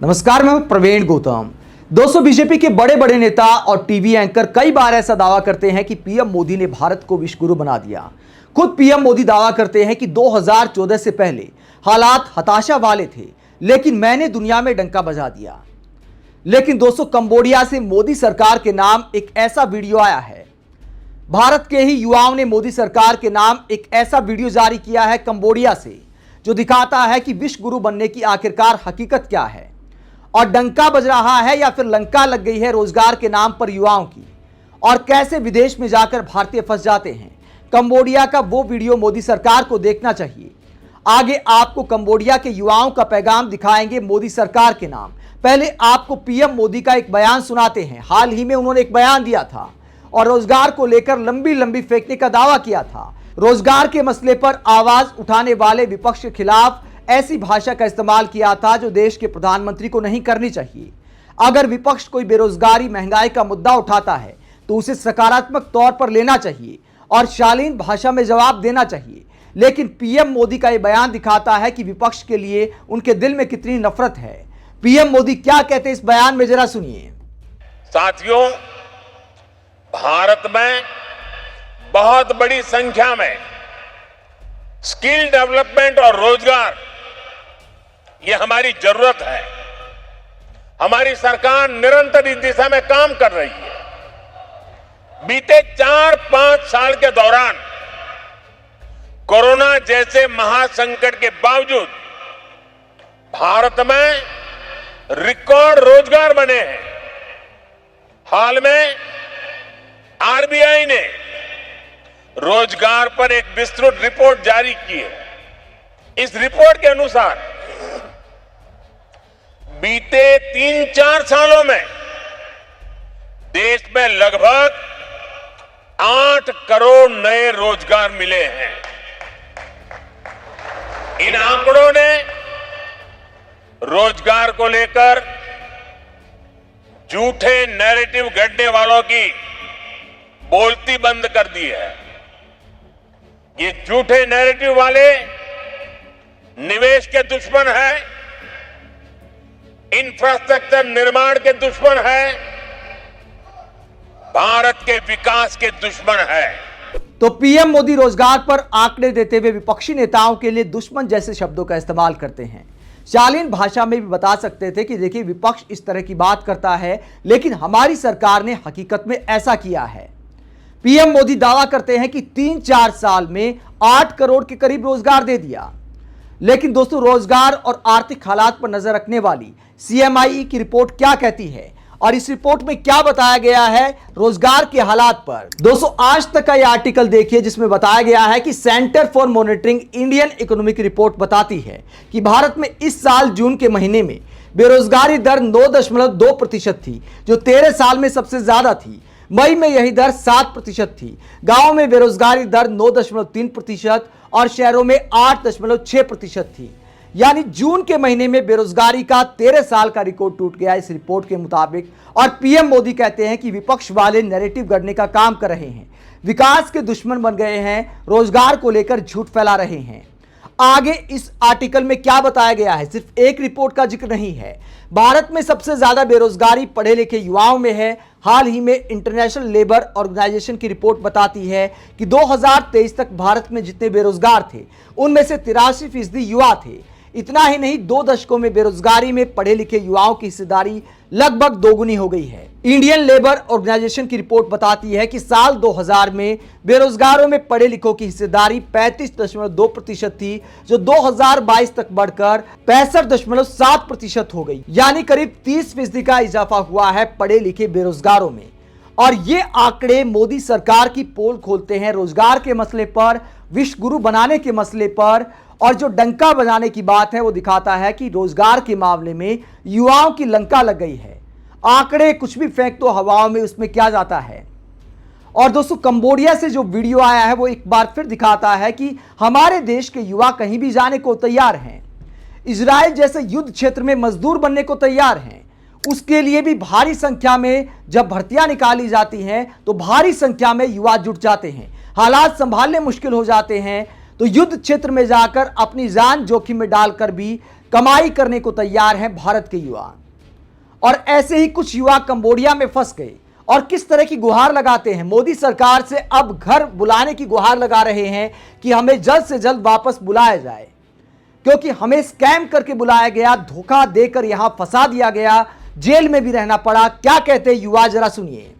नमस्कार, मैं प्रवीण गौतम। दोस्तों, बीजेपी के बड़े बड़े नेता और टीवी एंकर कई बार ऐसा दावा करते हैं कि पीएम मोदी ने भारत को विश्व गुरु बना दिया। खुद पीएम मोदी दावा करते हैं कि 2014 से पहले हालात हताशा वाले थे, लेकिन मैंने दुनिया में डंका बजा दिया। लेकिन दोस्तों, कंबोडिया से मोदी सरकार के नाम एक ऐसा वीडियो आया है। भारत के ही युवाओं ने मोदी सरकार के नाम एक ऐसा वीडियो जारी किया है कंबोडिया से, जो दिखाता है कि विश्व गुरु बनने की आखिरकार हकीकत क्या है, और डंका बज रहा है या फिर लंका लग गई है रोजगार के नाम पर युवाओं की, और कैसे विदेश में जाकर भारतीय फंस जाते हैं। कंबोडिया का वो वीडियो मोदी सरकार को देखना चाहिए। आगे आपको कंबोडिया के युवाओं का पैगाम दिखाएंगे मोदी सरकार के नाम। पहले आपको पीएम मोदी का एक बयान सुनाते हैं। हाल ही में उन्होंने एक बयान दिया था और रोजगार को लेकर लंबी लंबी फेंकने का दावा किया था। रोजगार के मसले पर आवाज उठाने वाले विपक्ष के खिलाफ ऐसी भाषा का इस्तेमाल किया था जो देश के प्रधानमंत्री को नहीं करनी चाहिए। अगर विपक्ष कोई बेरोजगारी, महंगाई का मुद्दा उठाता है तो उसे सकारात्मक तौर पर लेना चाहिए और शालीन भाषा में जवाब देना चाहिए। लेकिन पीएम मोदी का यह बयान दिखाता है कि विपक्ष के लिए उनके दिल में कितनी नफरत है। पीएम मोदी क्या कहते हैं इस बयान में, जरा सुनिए। साथियों, भारत में बहुत बड़ी संख्या में स्किल डेवलपमेंट और रोजगार, ये हमारी जरूरत है। हमारी सरकार निरंतर इस दिशा में काम कर रही है। बीते 4-5 साल के दौरान कोरोना जैसे महासंकट के बावजूद भारत में रिकॉर्ड रोजगार बने हैं। हाल में आरबीआई ने रोजगार पर एक विस्तृत रिपोर्ट जारी की है। इस रिपोर्ट के अनुसार बीते 3-4 सालों में देश में लगभग 8 करोड़ नए रोजगार मिले हैं। इन आंकड़ों ने रोजगार को लेकर झूठे नैरेटिव गढ़ने वालों की बोलती बंद कर दी है। ये झूठे नैरेटिव वाले निवेश के दुश्मन हैं, इंफ्रास्ट्रक्चर निर्माण के दुश्मन हैं, भारत के विकास के दुश्मन हैं। तो पीएम मोदी रोजगार पर आंकड़े देते हुए विपक्षी नेताओं के लिए दुश्मन जैसे शब्दों का इस्तेमाल करते हैं। शालीन भाषा में भी बता सकते थे कि देखिए, विपक्ष इस तरह की बात करता है, लेकिन हमारी सरकार ने हकीकत में ऐसा किया है। पीएम मोदी दावा करते हैं कि 3-4 साल में 8 करोड़ के करीब रोजगार दे दिया। लेकिन दोस्तों, रोजगार और आर्थिक हालात पर नजर रखने वाली सीएमआई की रिपोर्ट क्या कहती है और इस रिपोर्ट में क्या बताया गया है रोजगार के हालात पर। दोस्तों, आज तक का यह आर्टिकल देखिए, जिसमें बताया गया है कि centre for monitoring Indian economy की रिपोर्ट बताती है कि भारत में इस साल जून के महीने में बेरोजगारी दर 9.2% थी, जो 13 साल में सबसे ज्यादा थी। मई में यही दर 7% थी। गांवों में बेरोजगारी दर 9.3% और शहरों में 8.6% थी। यानी जून के महीने में बेरोजगारी का 13 साल का रिकॉर्ड टूट गया इस रिपोर्ट के मुताबिक। और पीएम मोदी कहते हैं कि विपक्ष वाले नैरेटिव गढ़ने का काम कर रहे हैं, विकास के दुश्मन बन गए हैं, रोजगार को लेकर झूठ फैला रहे हैं। आगे इस आर्टिकल में क्या बताया गया है, सिर्फ एक रिपोर्ट का जिक्र नहीं है। भारत में सबसे ज्यादा बेरोजगारी पढ़े लिखे युवाओं में है। हाल ही में इंटरनेशनल लेबर ऑर्गेनाइजेशन की रिपोर्ट बताती है कि 2023 तक भारत में जितने बेरोजगार थे, उनमें से 83% युवा थे। इतना ही नहीं, 2 दशकों में बेरोजगारी में पढ़े लिखे युवाओं की हिस्सेदारी लगभग दोगुनी हो गई है। इंडियन लेबर ऑर्गेनाइजेशन की रिपोर्ट बताती है कि साल 2000 में बेरोजगारों में पढ़े लिखों की हिस्सेदारी 35.2% थी, जो 2022 तक बढ़कर 65.7% हो गई। यानी करीब 30% का इजाफा हुआ है पढ़े लिखे बेरोजगारों में। और ये आंकड़े मोदी सरकार की पोल खोलते हैं रोजगार के मसले पर, विश्व गुरु बनाने के मसले पर। और जो डंका बजाने की बात है, वो दिखाता है कि रोजगार के मामले में युवाओं की लंका लग गई है। आंकड़े कुछ भी फेंक दो हवाओं में, उसमें क्या जाता है। और दोस्तों, कंबोडिया से जो वीडियो आया है, वो एक बार फिर दिखाता है कि हमारे देश के युवा कहीं भी जाने को तैयार हैं। इजराइल जैसे युद्ध क्षेत्र में मजदूर बनने को तैयार हैं। उसके लिए भी भारी संख्या में जब भर्तियां निकाली जाती हैं, तो भारी संख्या में युवा जुट जाते हैं। हालात संभालने मुश्किल हो जाते हैं, तो युद्ध क्षेत्र में जाकर अपनी जान जोखिम में डालकर भी कमाई करने को तैयार हैं भारत के युवा। और ऐसे ही कुछ युवा कंबोडिया में फंस गए और किस तरह की गुहार लगाते हैं, मोदी सरकार से अब घर बुलाने की गुहार लगा रहे हैं कि हमें जल्द से जल्द वापस बुलाया जाए, क्योंकि हमें स्कैम करके बुलाया गया, धोखा देकर यहां फंसा दिया गया, जेल में भी रहना पड़ा। क्या कहते हैं युवा, जरा सुनिए।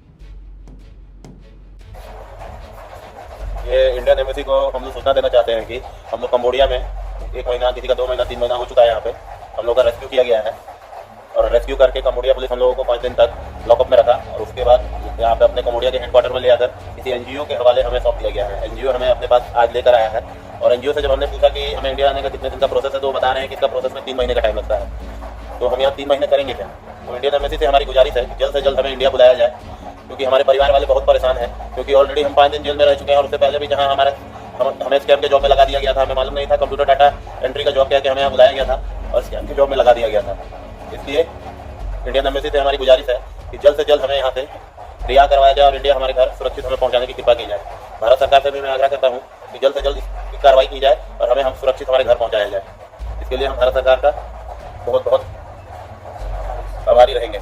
ये इंडियन एम्बेसी को हम लोग सूचना देना चाहते हैं कि हम लोग कंबोडिया में 1 महीना, किसी का 2 महीना, 3 महीना हो चुका है। यहाँ पे हम लोग का रेस्क्यू किया गया है और रेस्क्यू करके कंबोडिया पुलिस हम लोगों को 5 दिन तक लॉकअप में रखा और उसके बाद यहाँ पे अपने कंबोडिया के हेडक्वार्टर में ले आकर किसी एनजीओ के हवाले हमें सौंप दिया गया है। एनजीओ हमें अपने पास आज लेकर आया है और एनजीओ से जब हमने पूछा कि हमें इंडिया आने का कितने दिन का प्रोसेस है, तो वो बता रहे हैं कि इसका प्रोसेस में 3 महीने का टाइम लगता है। तो हम यहाँ 3 महीने करेंगे क्या? तो इंडियन एम्बेसी से हमारी गुजारिश है कि जल्द से जल्द हमें इंडिया बुलाया जाए, क्योंकि हमारे परिवार वाले बहुत परेशान हैं, क्योंकि ऑलरेडी हम 5 दिन जेल में रह चुके हैं और उससे पहले भी जहाँ हमें स्कैम के जॉब में लगा दिया गया था, हमें मालूम नहीं था, कंप्यूटर डाटा एंट्री का जॉब करके हमें यहाँ बुलाया गया था और स्कैम के जॉब में लगा दिया गया था। इसलिए इंडियन एम्बेसी से हमारी गुजारिश है कि जल्द से जल्द हमें यहाँ से रिहा करवाया जाए और इंडिया हमारे घर सुरक्षित हमें पहुँचाने की कृपा की जाए। भारत सरकार से भी मैं आग्रह करता हूँ कि जल्द से जल्द इसकी कार्रवाई की जाए और हमें सुरक्षित हमारे घर पहुँचाया जाए। इसके लिए हम भारत सरकार का बहुत बहुत आभारी रहेंगे।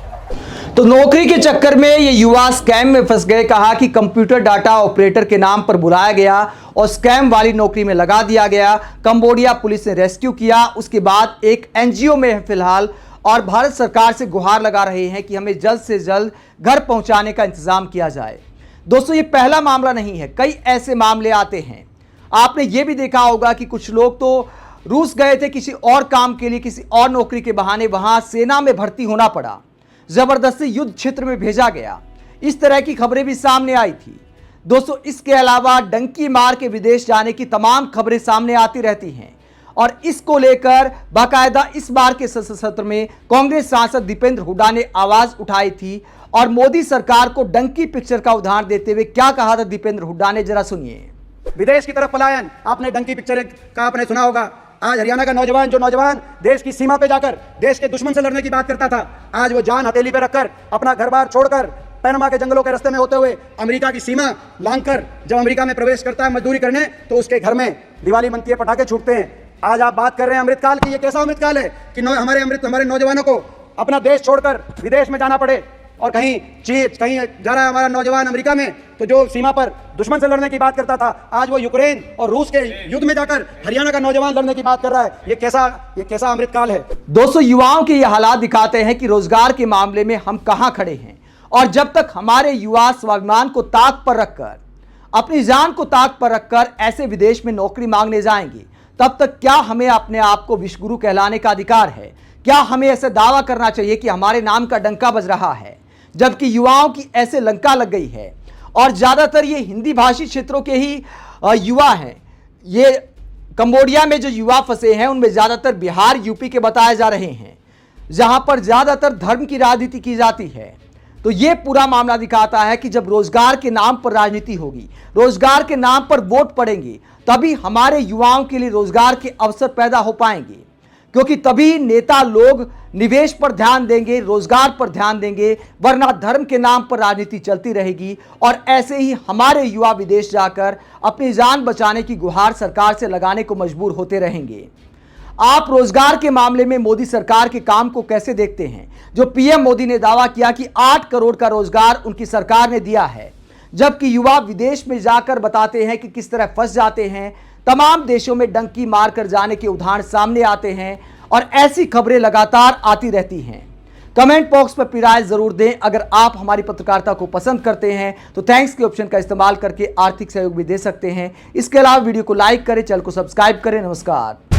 तो नौकरी के चक्कर में ये युवा स्कैम में फंस गए। कहा कि कंप्यूटर डाटा ऑपरेटर के नाम पर बुलाया गया और स्कैम वाली नौकरी में लगा दिया गया। कंबोडिया पुलिस ने रेस्क्यू किया, उसके बाद एक एनजीओ में है फिलहाल और भारत सरकार से गुहार लगा रहे हैं कि हमें जल्द से जल्द घर पहुंचाने का इंतजाम किया जाए। दोस्तों, ये पहला मामला नहीं है, कई ऐसे मामले आते हैं। आपने ये भी देखा होगा कि कुछ लोग तो रूस गए थे किसी और काम के लिए, किसी और नौकरी के बहाने, वहां सेना में भर्ती होना पड़ा, जबरदस्ती युद्ध क्षेत्र में भेजा गया। इस तरह की खबरें भी सामने आई थी। दोस्तों, इसके अलावा डंकी मार के विदेश जाने की तमाम खबरें सामने आती रहती हैं और इसको लेकर बाकायदा इस बार के सत्र में कांग्रेस सांसद दीपेंद्र हुड्डा ने आवाज उठाई थी और मोदी सरकार को डंकी पिक्चर का उदाहरण देते हुए क्या कहा था दीपेंद्र हुड्डा ने, जरा सुनिए। विदेश की तरफ पलायन, आपने डंकी पिक्चर का आपने सुना होगा। आज हरियाणा का नौजवान, जो नौजवान देश की सीमा पे जाकर देश के दुश्मन से लड़ने की बात करता था, आज वो जान हथेली पे रखकर अपना घर बार छोड़कर पैनमा के जंगलों के रास्ते में होते हुए अमेरिका की सीमा लांघकर जब अमेरिका में प्रवेश करता है मजदूरी करने, तो उसके घर में दिवाली बनती है, पटाखे छूटते हैं। आज आप बात कर रहे हैं अमृतकाल की। ये कैसा अमृतकाल है कि हमारे नौजवानों को अपना देश छोड़कर विदेश में जाना पड़े और कहीं जा रहा है हमारा नौजवान अमेरिका में, तो जो सीमा पर दुश्मन से लड़ने की बात करता था, आज वो यूक्रेन और रूस के युद्ध में जाकर हरियाणा का नौजवान लड़ने की बात कर रहा है। ये कैसा अमृतकाल है। दोस्तों, युवाओं के ये हालात दिखाते हैं कि रोजगार के मामले में हम कहां खड़े हैं और जब तक हमारे युवा स्वाभिमान को ताक पर रखकर, अपनी जान को ताक पर रखकर ऐसे विदेश में नौकरी मांगने जाएंगे, तब तक क्या हमें अपने आप को विश्वगुरु कहलाने का अधिकार है? क्या हमें ऐसे दावा करना चाहिए कि हमारे नाम का डंका बज रहा है, जबकि युवाओं की ऐसे लंका लग गई है? और ज्यादातर ये हिंदी भाषी क्षेत्रों के ही युवा हैं। ये कंबोडिया में जो युवा फंसे हैं उनमें ज्यादातर बिहार, यूपी के बताए जा रहे हैं, जहां पर ज्यादातर धर्म की राजनीति की जाती है। तो ये पूरा मामला दिखाता है कि जब रोजगार के नाम पर राजनीति होगी, रोजगार के नाम पर वोट पड़ेंगे, तभी हमारे युवाओं के लिए रोजगार के अवसर पैदा हो पाएंगे, क्योंकि तभी नेता लोग निवेश पर ध्यान देंगे, रोजगार पर ध्यान देंगे, वरना धर्म के नाम पर राजनीति चलती रहेगी और ऐसे ही हमारे युवा विदेश जाकर अपनी जान बचाने की गुहार सरकार से लगाने को मजबूर होते रहेंगे। आप रोजगार के मामले में मोदी सरकार के काम को कैसे देखते हैं? जो पीएम मोदी ने दावा किया कि 8 करोड़ का रोजगार उनकी सरकार ने दिया है, जबकि युवा विदेश में जाकर बताते हैं कि किस तरह फंस जाते हैं। तमाम देशों में डंकी मारकर जाने के उदाहरण सामने आते हैं और ऐसी खबरें लगातार आती रहती हैं। कमेंट बॉक्स पर अपनी राय जरूर दें। अगर आप हमारी पत्रकारिता को पसंद करते हैं तो थैंक्स के ऑप्शन का इस्तेमाल करके आर्थिक सहयोग भी दे सकते हैं। इसके अलावा वीडियो को लाइक करें, चैनल को सब्सक्राइब करें। नमस्कार।